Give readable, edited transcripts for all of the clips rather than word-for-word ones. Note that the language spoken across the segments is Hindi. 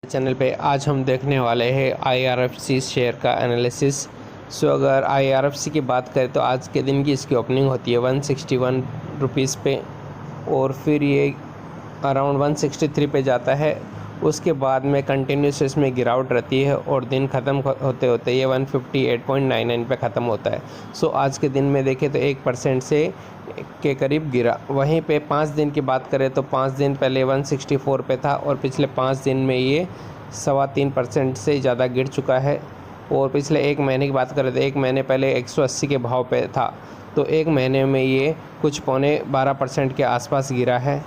चैनल पे आज हम देखने वाले हैं IRFC शेयर का एनालिसिस। अगर IRFC की बात करें तो आज के दिन की इसकी ओपनिंग होती है 161 रुपीज़ पे और फिर ये अराउंड 163 पे जाता है। उसके बाद में कंटिन्यूस इसमें गिरावट रहती है और दिन ख़त्म होते होते ये 158.99 पे ख़त्म होता है। आज के दिन में देखें तो 1% से के करीब गिरा। वहीं पे 5 दिन की बात करें तो 5 दिन पहले 164 पे था और पिछले 5 दिन में ये 3.25% से ज़्यादा गिर चुका है। और पिछले 1 महीने की बात करें तो 1 महीने पहले 180 के भाव पे था, तो 1 महीने में ये कुछ पौने 12% के आसपास गिरा है।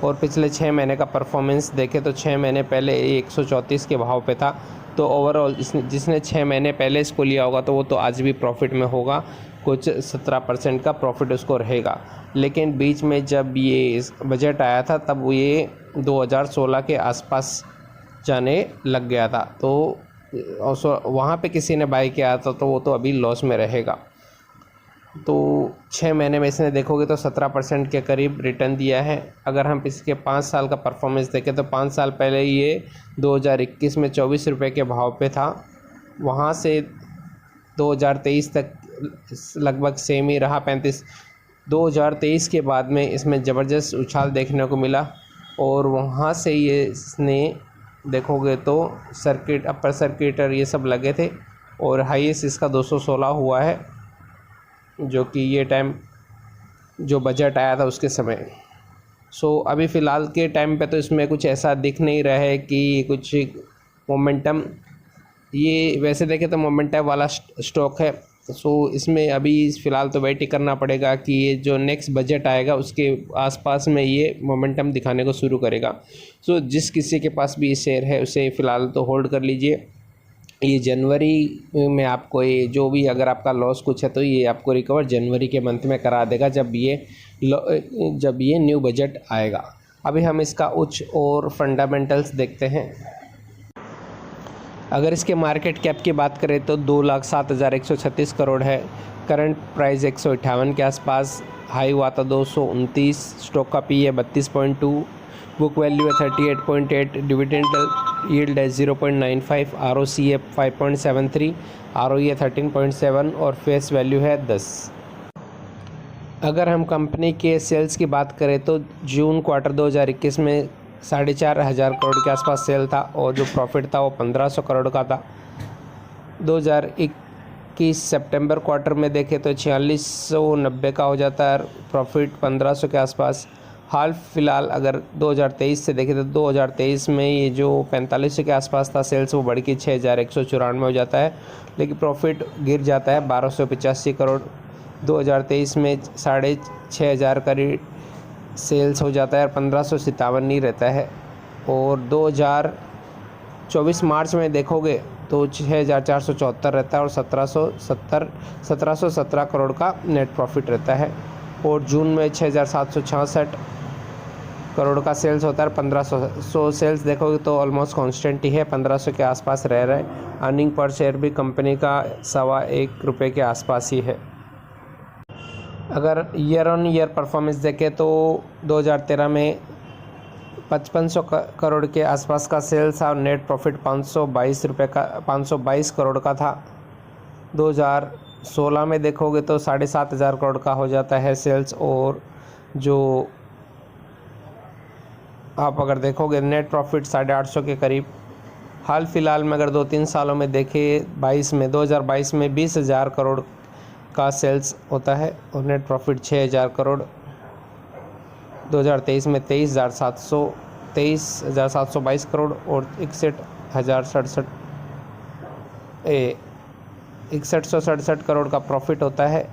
और पिछले 6 महीने का परफॉर्मेंस देखें तो 6 महीने पहले 134 के भाव पे था। तो ओवरऑल जिसने 6 महीने पहले इसको लिया होगा तो वो तो आज भी प्रॉफिट में होगा, कुछ 17% का प्रॉफिट उसको रहेगा। लेकिन बीच में जब ये बजट आया था तब ये 2016 के आसपास जाने लग गया था, तो वहाँ पे किसी ने बाई किया था तो वो तो अभी लॉस में रहेगा। तो 6 महीने में इसने देखोगे तो 17% के करीब रिटर्न दिया है। अगर हम इसके 5 साल का परफॉर्मेंस देखें तो 5 साल पहले ये 2021 में 24 रुपये के भाव पे था, वहाँ से 2023 तक लगभग सेम ही रहा 35। 2023 के बाद में इसमें ज़बरदस्त उछाल देखने को मिला और वहाँ से ये इसने देखोगे तो अपर सर्किटर ये सब लगे थे और हाईएस्ट इसका 216 हुआ है, जो कि ये टाइम जो बजट आया था उसके समय। अभी फ़िलहाल के टाइम पे तो इसमें कुछ ऐसा दिख नहीं रहा है कि कुछ मोमेंटम, ये वैसे देखें तो मोमेंटम वाला स्टॉक है। इसमें अभी फ़िलहाल तो वेट ही करना पड़ेगा कि ये जो नेक्स्ट बजट आएगा उसके आसपास में ये मोमेंटम दिखाने को शुरू करेगा। जिस किसी के पास भी शेयर है उसे फ़िलहाल तो होल्ड कर लीजिए। ये जनवरी में आपको ये जो भी अगर आपका लॉस कुछ है तो ये आपको रिकवर जनवरी के मंथ में करा देगा जब ये न्यू बजट आएगा। अभी हम इसका उच्च और फंडामेंटल्स देखते हैं। अगर इसके मार्केट कैप की बात करें तो 2,07,136 करोड़ है। करंट प्राइस 158 के आसपास, हाई हुआ था 229। स्टॉक का पी है 32.2, बुक वैल्यू है 38.8, डिविडेंड यील्ड है 0.95, ROC है 5.73, ROE है 13.7 और फेस वैल्यू है 10। अगर हम कंपनी के सेल्स की बात करें तो जून क्वार्टर 2021 में 4,500 करोड़ के आसपास सेल था और जो प्रॉफिट था वो 1,500 करोड़ का था। 2021 सितंबर क्वार्टर में देखें तो 4,690 का हो जाता है, प्रॉफिट 1,500 के आसपास। हाल फिलहाल अगर 2023 से देखें तो 2023 में ये जो 4500 के आसपास था सेल्स, वो बढ़ के 6,194 हो जाता है, लेकिन प्रॉफिट गिर जाता है 1,285 करोड़। 2023 में 6,500 करीब सेल्स हो जाता है और 1,557 नहीं रहता है। और 2024 मार्च में देखोगे तो 6,474 रहता है और 1,717 करोड़ का नेट प्रॉफिट रहता है। और जून में 6,766 करोड़ का सेल्स होता है, 1,500 सेल्स देखोगे तो ऑलमोस्ट कांस्टेंट ही है, 1,500 के आसपास रह रहा है। अर्निंग पर शेयर भी कंपनी का 1.25 रुपये के आसपास ही है। अगर ईयर ऑन ईयर परफॉर्मेंस देखें तो 2013 में 5,500 करोड़ के आसपास का सेल्स और नेट प्रॉफिट 522 करोड़ का था। 2016 में देखोगे तो 7,500 करोड़ का हो जाता है सेल्स और जो आप अगर देखोगे नेट प्रॉफिट 850 के करीब। हाल फिलहाल में अगर 2-3 सालों में देखें 2022 में 20,000 करोड़ का सेल्स होता है और नेट प्रॉफिट 6,000 करोड़। 2023 में 23,722 करोड़ और 61,167 करोड़ का प्रॉफिट होता है।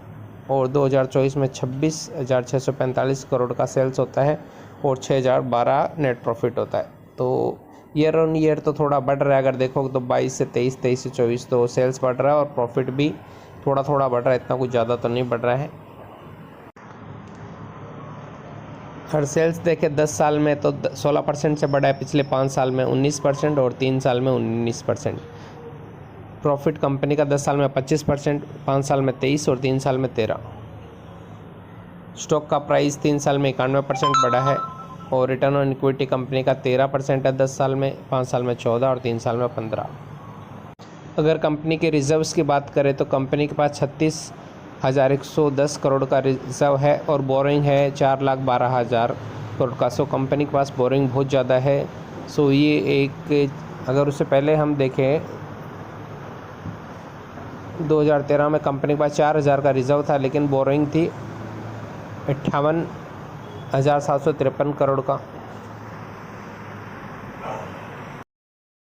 और 2024 में 26,645 करोड़ का सेल्स होता है और 6,012 नेट प्रॉफिट होता है। तो ईयर ऑन ईयर तो थोड़ा बढ़ रहा है, अगर देखो तो 22 से 23, 23 से 24 तो सेल्स बढ़ रहा है और प्रॉफिट भी थोड़ा थोड़ा बढ़ रहा है, इतना कुछ ज़्यादा तो नहीं बढ़ रहा है। हर सेल्स देखे 10 साल में तो 16% से बढ़ा है, पिछले 5 साल में 19% और 3 साल में 19%। प्रॉफिट कंपनी का 10 साल में 25%, 5 साल में 23 और 3 साल में 13। स्टॉक का प्राइस 3 साल में 91% बढ़ा है और रिटर्न ऑन इक्विटी कंपनी का 13% है 10 साल में, 5 साल में 14 और 3 साल में 15। अगर कंपनी के रिजर्व्स की बात करें तो कंपनी के पास 36,110 करोड़ का रिजर्व है और बोरिंग है 4,12,000 करोड़ का। सो कंपनी के पास बोरिंग बहुत ज़्यादा है। सो ये एक, अगर उससे पहले हम देखें 2013 में कंपनी के पास 4,000 का रिजर्व था लेकिन बोरिंग थी 58,753 करोड़ का।